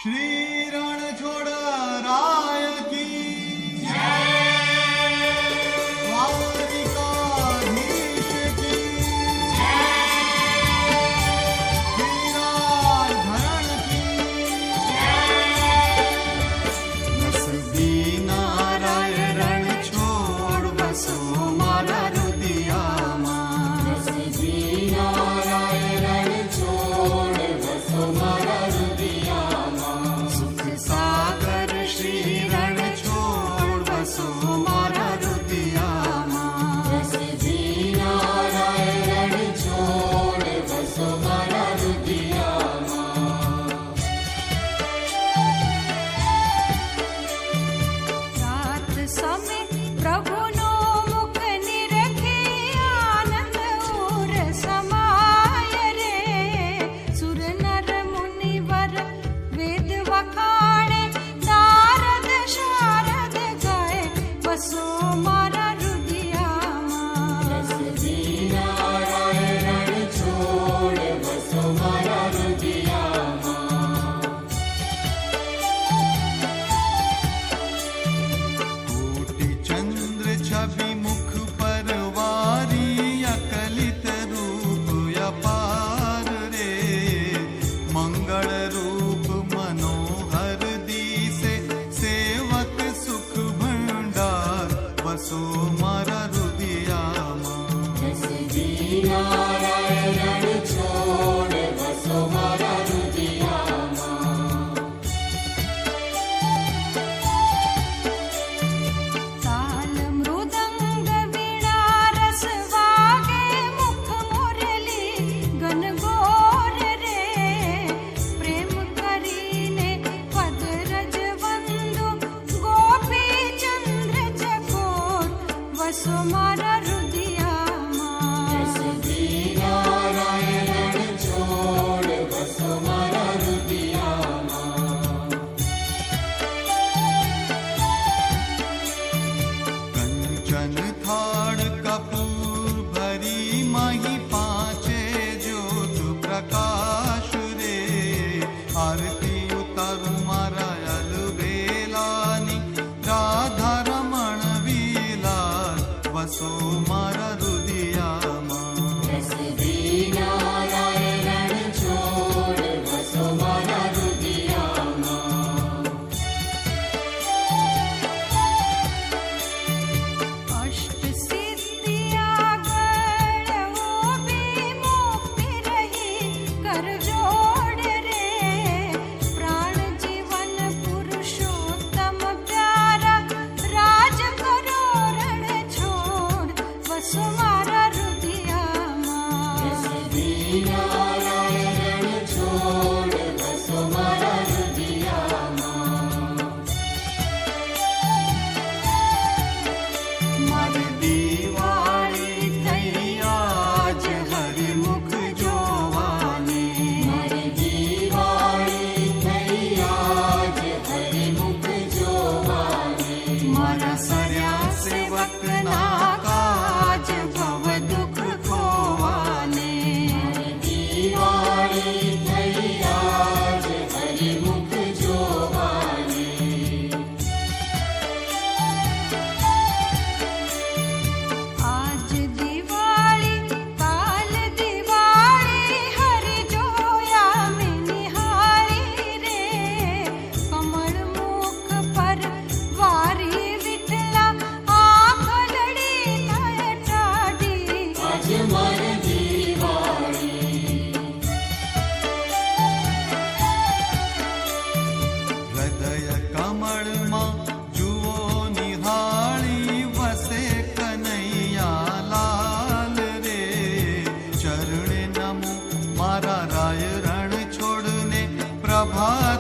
श्री रणछोड़ राय की द्वारिकाधीश की वीराधरण की नसबी नाराय रणछोड़ बसो मारा रुदियाમાં नसबी नाराय रणछोड़ बसो मारा रुदियाમાં सुख सागर श्री रणछोड़ बसो मारा रुदियाમાં नसबी नाराय रणछोड़ बसो मारा रुदियाમાં रात समय प्रभुनो मुख निरखे आनंद उर समाय रे सुर नर मुनिवर वेद वखाणे नारद शारद गाय बसो मारा रुदियाમાં नसबी नाराय रणछोड़ बसो मारा रुदियाમાં कोटि चंद्र छवि मुख पर वारी अकलित रूप अपार रे मंगल रूप मनोहर दिसे सेवक सुख भंडार बसो मारा रुदियाમાં नसबी नाराय रणछोड़ बसो मारा रुदियाમાં ताल मृदंग वीणा रस वागे मुख मुरली गनगोर रे प्रेम करीने पद रज वंदु गोपी चंद्र चकोर वसो मारा रुदियाમાં नसबी नाराय रणछोड़ बसो मारा रुदियाમાં कंचन थाड़ कपूर भरी माही पांचे ज्योत प्रकाश रे आरती उतारू मारा अलबेलानी राधा रमण वीलाल वसो मारा रुदियाમાં नसबी नाराय रणछोड़ बसो मारा रुदियाમાં अष्ट सिद्धि आगळ ओबी मुक्ति रही कर जोड़ रे प्राण जीवन पुरुषोत्तम प्यारा राज करो रण छोड़ बसो मारा रुदियाમાં नसबी नाराय रणछोड़ बसो मारा रुदियाમાં मन दिवाળી થઈ આજ હરિમુખ જોવાને मन दिवाળી થઈ આજ હરિમુખ જોવાને મારા સર્યા સેવકના કાજ ભવ દુઃખ ખોવાને દિવાળી થઈ આજ હરિમુખ જોવાને आज दिवाली काल दिवाली हरि जोया में निहारी रे कमल मुख पर वारी विठला आँख लड़ी थाय टाढ़ी आज मन दिवाળી હૃદય કમળમાં જુઓ નિહાળી વસે કનૈયા લાલ રે ચરણે નમો મારા રાય રણ છોડને પ્રભા